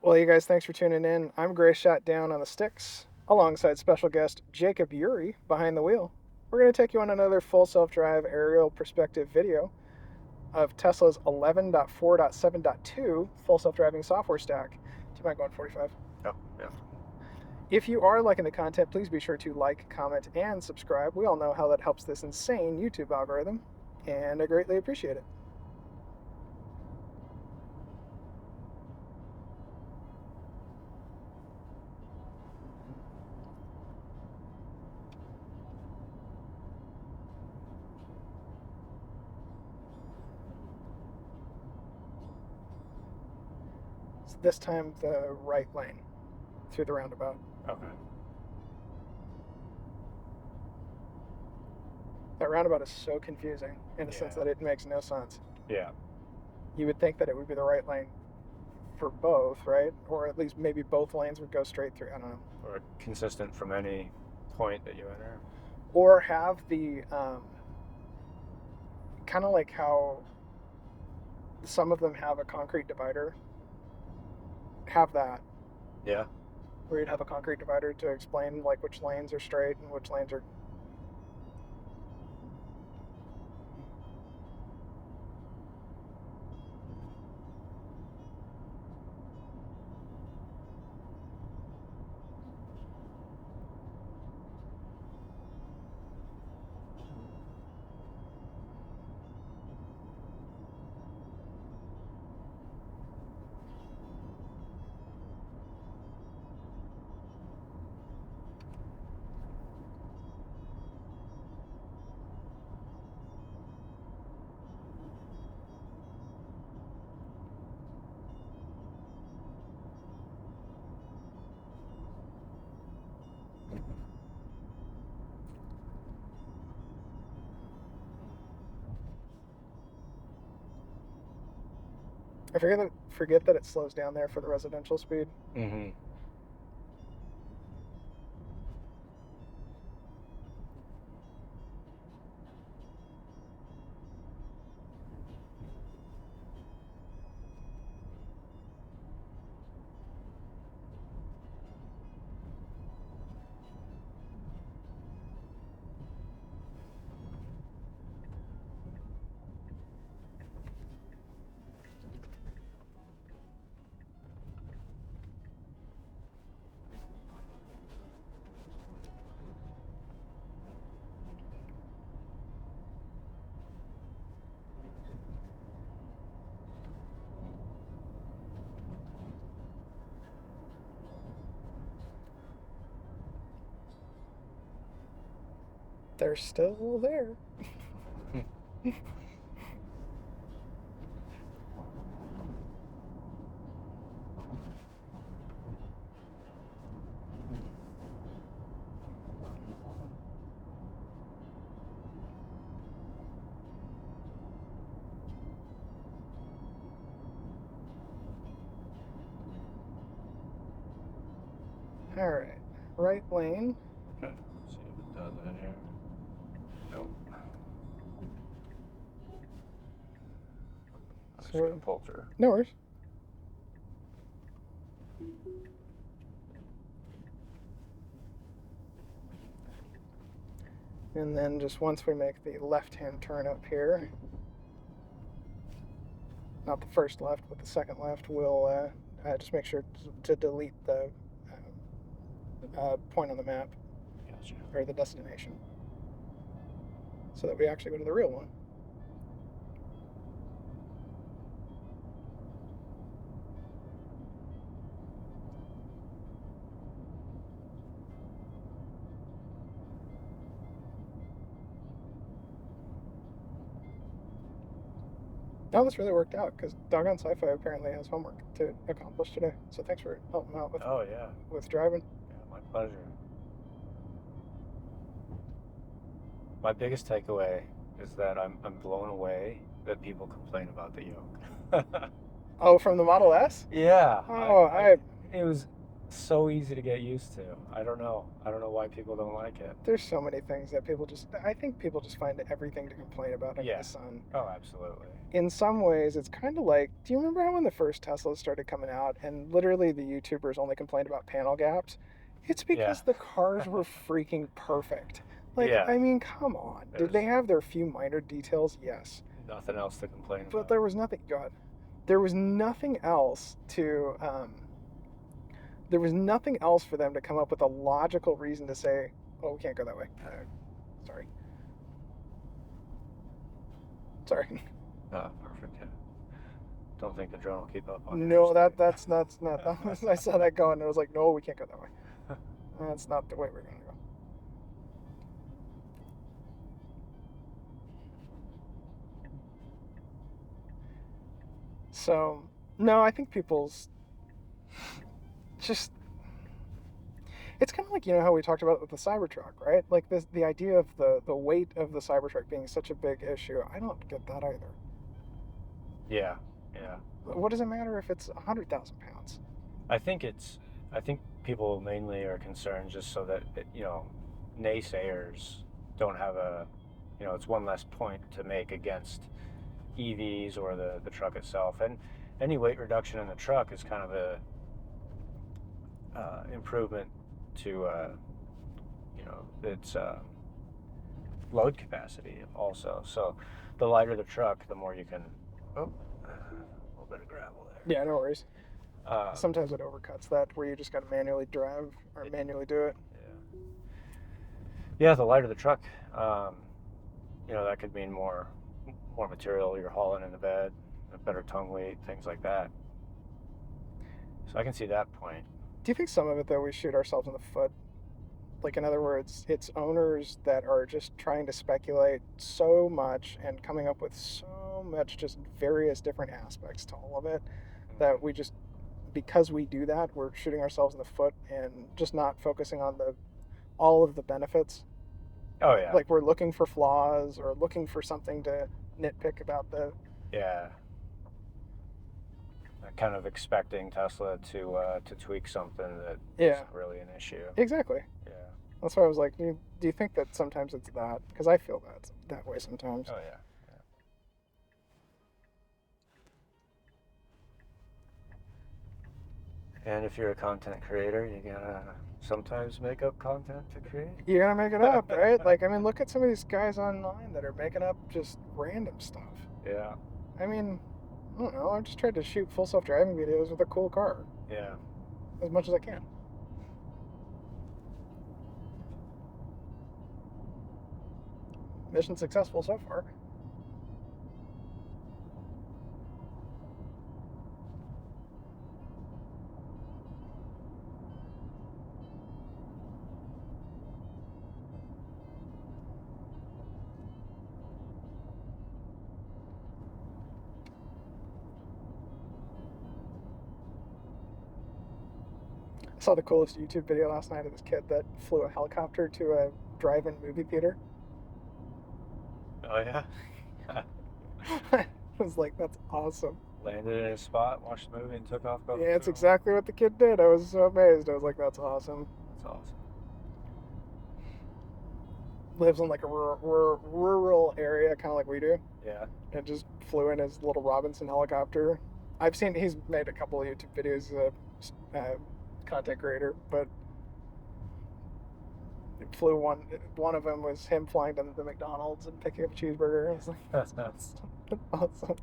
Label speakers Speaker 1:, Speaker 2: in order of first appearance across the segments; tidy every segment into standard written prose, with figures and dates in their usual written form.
Speaker 1: Well, you guys, thanks for tuning in. I'm Gray Shot Down on the sticks, alongside special guest Jacob Uri behind the wheel. We're going to take you on another full self drive aerial perspective video of Tesla's 11.4.7.2 full self driving software stack. Do you mind going 45?
Speaker 2: Oh, yeah.
Speaker 1: If you are liking the content, please be sure to like, comment, and subscribe. We all know how that helps this insane YouTube algorithm, and I greatly appreciate it. So this time, the right lane through the roundabout.
Speaker 2: Okay.
Speaker 1: That roundabout is so confusing in the sense that it makes no sense.
Speaker 2: Yeah.
Speaker 1: You would think that it would be the right lane for both, right? Or at least maybe both lanes would go straight through. I don't know.
Speaker 2: Or consistent from any point that you enter.
Speaker 1: Or have the kind of like how some of them have a concrete divider. Have that.
Speaker 2: Yeah.
Speaker 1: Where you'd have a concrete divider to explain like which lanes are straight and which lanes are. I forget that it slows down there for the residential speed.
Speaker 2: Mm-hmm.
Speaker 1: They're still there. All right, right lane.
Speaker 2: Okay. See if it does that here. Nope. I'm just gonna pull through.
Speaker 1: No worries. And then just once we make the left-hand turn up here, not the first left, but the second left, we'll just make sure to delete the point on the map
Speaker 2: Gotcha.
Speaker 1: or the destination so that we actually go to the real one. No, this really worked out because Doggone Sci-Fi apparently has homework to accomplish today. So thanks for helping out with
Speaker 2: Oh, yeah.
Speaker 1: with driving.
Speaker 2: Yeah, my pleasure. My biggest takeaway is that I'm blown away that people complain about the yoke.
Speaker 1: Oh, from the Model S?
Speaker 2: Yeah.
Speaker 1: Oh,
Speaker 2: It was so easy to get used to. I don't know. I don't know why people don't like it.
Speaker 1: There's so many things that I think people just find everything to complain about under
Speaker 2: Yeah.
Speaker 1: the sun.
Speaker 2: Oh, absolutely.
Speaker 1: In some ways, it's kind of like, do you remember how when the first Teslas started coming out and literally the YouTubers only complained about panel gaps? It's
Speaker 2: Yeah.
Speaker 1: because the cars were freaking perfect. Like,
Speaker 2: Yeah.
Speaker 1: I mean, come on. Did
Speaker 2: There's
Speaker 1: they have their few minor details? Yes.
Speaker 2: nothing else to complain
Speaker 1: But
Speaker 2: about.
Speaker 1: there was nothing, God, there was nothing else there was nothing else for them to come up with a logical reason to say, oh, we can't go that way. Sorry. Sorry.
Speaker 2: Oh, perfect. Yeah. Don't think the drone will keep up on your
Speaker 1: No,
Speaker 2: speed.
Speaker 1: that's not. I saw that going, and I was like, no, we can't go that way. That's not the way we're gonna go. So, no, I think people's just. It's kind of like how we talked about with the Cybertruck, right? Like the idea of the weight of the Cybertruck being such a big issue. I don't get that either.
Speaker 2: Yeah. Yeah.
Speaker 1: What does it matter if it's 100,000 pounds?
Speaker 2: I think it's. I think people mainly are concerned just so that naysayers don't have a. It's one less point to make against EVs or the truck itself, and any weight reduction in the truck is kind of a improvement to its load capacity also. So the lighter the truck, the more you can. Oh, a little bit of gravel there.
Speaker 1: Yeah, no worries.
Speaker 2: Um,
Speaker 1: Sometimes it overcuts that where you just got to manually drive or manually do it.
Speaker 2: yeah. Yeah, the lighter the truck, that could mean more material you're hauling in the bed, a better tongue weight, things like that. So I can see that point.
Speaker 1: Do you think some of it though we shoot ourselves in the foot? Like, in other words, it's owners that are just trying to speculate so much and coming up with so much just various different aspects to all of it that we just, because we do that, we're shooting ourselves in the foot and just not focusing on all of the benefits.
Speaker 2: Oh yeah.
Speaker 1: Like, we're looking for flaws or looking for something to nitpick about the.
Speaker 2: Yeah. Kind of expecting Tesla to tweak something that
Speaker 1: Yeah.
Speaker 2: isn't really an issue.
Speaker 1: Exactly.
Speaker 2: Yeah.
Speaker 1: That's why I was like, do you think that sometimes it's that? Because I feel that way sometimes.
Speaker 2: Oh yeah. And if you're a content creator, you gotta sometimes make up content to create.
Speaker 1: You gotta make it up, right? Like, I mean, look at some of these guys online that are making up just random stuff.
Speaker 2: Yeah.
Speaker 1: I mean, I don't know. I've just tried to shoot full self-driving videos with a cool car
Speaker 2: Yeah.
Speaker 1: as much as I can. Mission successful so far. I saw the coolest YouTube video last night of this kid that flew a helicopter to a drive-in movie theater.
Speaker 2: Oh yeah.
Speaker 1: I was like, that's awesome.
Speaker 2: Landed in a spot, watched the movie, and took off.
Speaker 1: Yeah, it's exactly what the kid did. I was so amazed. I was like, that's awesome.
Speaker 2: That's awesome.
Speaker 1: Lives in like a rural area, kind of like we do.
Speaker 2: Yeah.
Speaker 1: And just flew in his little Robinson helicopter. I've seen he's made a couple of YouTube videos. Content creator, but flew one of them was him flying to the McDonald's and picking up a cheeseburger. I was like,
Speaker 2: That's nuts.
Speaker 1: awesome.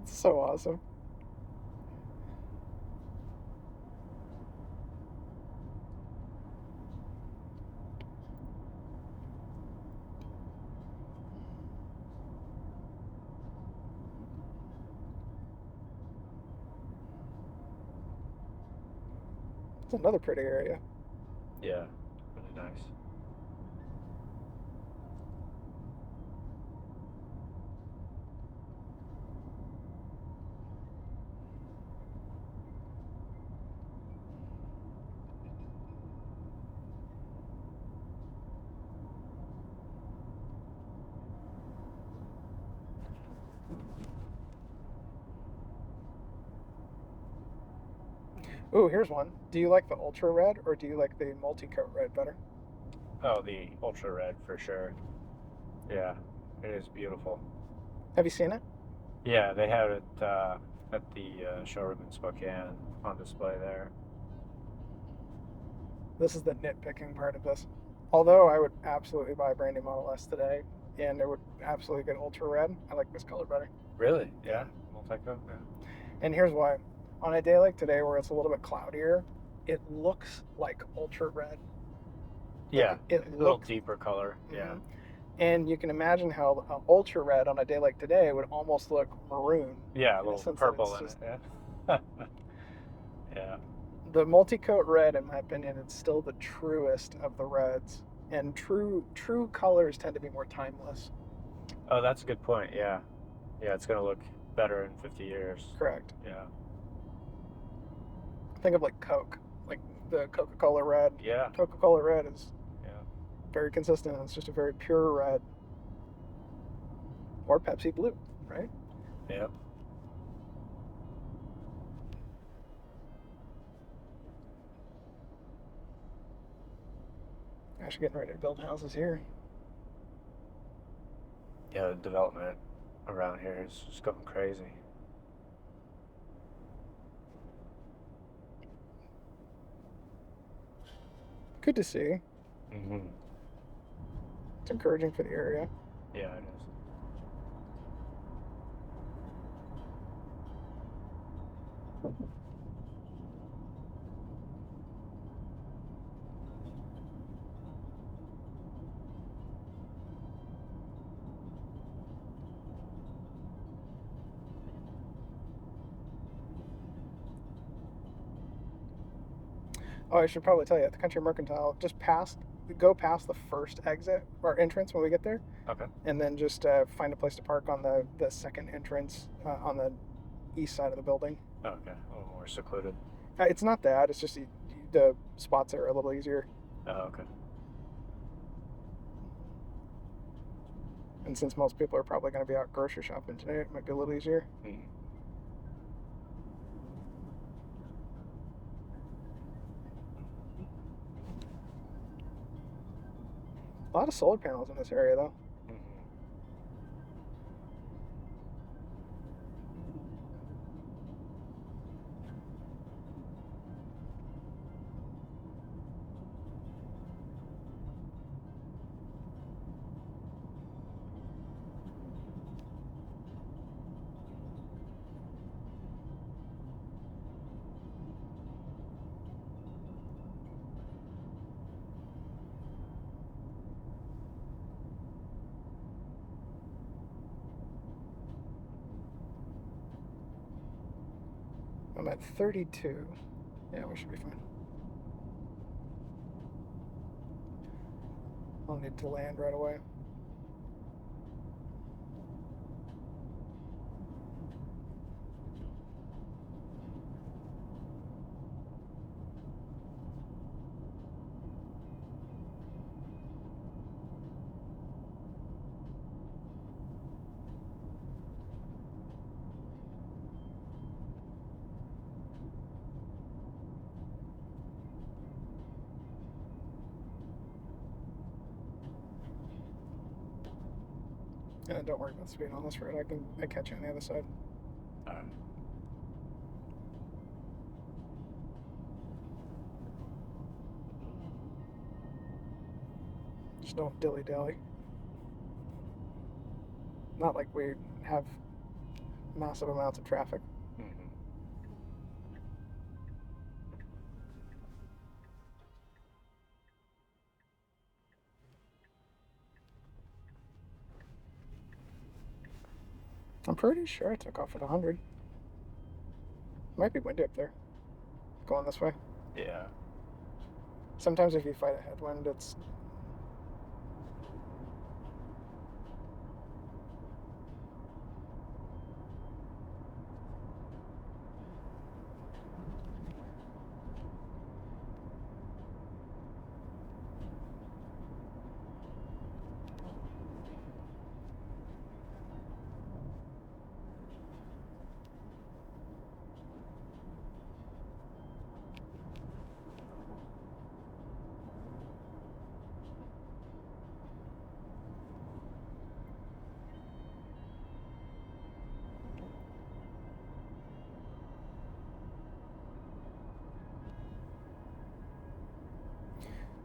Speaker 1: It's so awesome. It's another pretty area.
Speaker 2: Yeah. Really nice.
Speaker 1: Ooh, here's one. Do you like the ultra red or do you like the multi-coat red better?
Speaker 2: Oh, the ultra red for sure. Yeah, it is beautiful.
Speaker 1: Have you seen it?
Speaker 2: Yeah, they have it at the showroom in Spokane on display there.
Speaker 1: This is the nitpicking part of this. Although I would absolutely buy a brand new Model S today, and it would absolutely get ultra red, I like this color better.
Speaker 2: Really?
Speaker 1: Yeah.
Speaker 2: Yeah, multi-coat. Yeah.
Speaker 1: And here's why. On a day like today where it's a little bit cloudier, it looks like ultra red.
Speaker 2: Yeah,
Speaker 1: Like it
Speaker 2: a little
Speaker 1: looks.
Speaker 2: deeper color. Yeah.
Speaker 1: Mhm. And you can imagine how ultra red on a day like today would almost look maroon
Speaker 2: Yeah, a
Speaker 1: in a
Speaker 2: little
Speaker 1: sense that it's
Speaker 2: purple in it.
Speaker 1: just
Speaker 2: Yeah. Yeah.
Speaker 1: the multi-coat red. In my opinion, it's still the truest of the reds, and true colors tend to be more timeless.
Speaker 2: Oh, that's a good point. Yeah. Yeah, it's gonna look better in 50 years.
Speaker 1: Correct.
Speaker 2: Yeah.
Speaker 1: Think of like Coke, like the Coca-Cola red.
Speaker 2: Yeah.
Speaker 1: Coca-Cola red is
Speaker 2: Yeah.
Speaker 1: very consistent. It's just a very pure red, or Pepsi blue, right?
Speaker 2: Yeah.
Speaker 1: Actually, getting ready to build houses here.
Speaker 2: Yeah. The development around here is just going crazy.
Speaker 1: Good to see.
Speaker 2: Hmm.
Speaker 1: It's encouraging for the area.
Speaker 2: Yeah, it is.
Speaker 1: Oh, I should probably tell you at the Country Mercantile, just go past the first exit or entrance when we get there,
Speaker 2: Okay.
Speaker 1: and then just find a place to park on the second entrance on the east side of the building.
Speaker 2: Oh, okay. A little more secluded.
Speaker 1: It's not that. It's just the spots are a little easier.
Speaker 2: Oh, okay.
Speaker 1: And since most people are probably going to be out grocery shopping today, it might be a little easier.
Speaker 2: Mm.
Speaker 1: A lot of solar panels in this area, though.
Speaker 2: Hmm.
Speaker 1: I'm at 32. Yeah, we should be fine. I'll need to land right away. Don't worry about speed on this road. I catch you on the other side.
Speaker 2: All right.
Speaker 1: Just don't dilly dally. Not like we have massive amounts of traffic.
Speaker 2: Hmm.
Speaker 1: I'm pretty sure I took off at 100. Might be windy up there. Going this way.
Speaker 2: Yeah.
Speaker 1: Sometimes if you fight a headwind, it's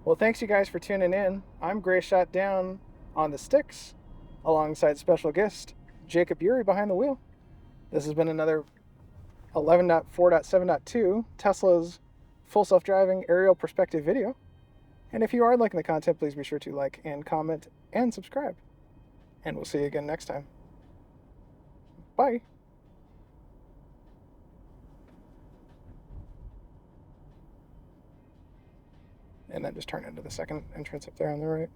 Speaker 1: Well, thanks you guys for tuning in. I'm Gray Shot Down on the sticks, alongside special guest Jacob Urey behind the wheel. This has been another 11.4.7.2 Tesla's full self-driving aerial perspective video. And if you are liking the content, please be sure to like and comment and subscribe. And we'll see you again next time. Bye. And then just turn into the second entrance up there on the right.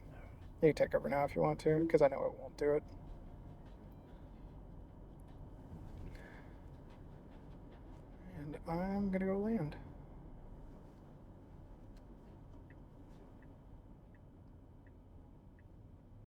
Speaker 1: You can take over now if you want to, because I know it won't do it. And I'm gonna go land.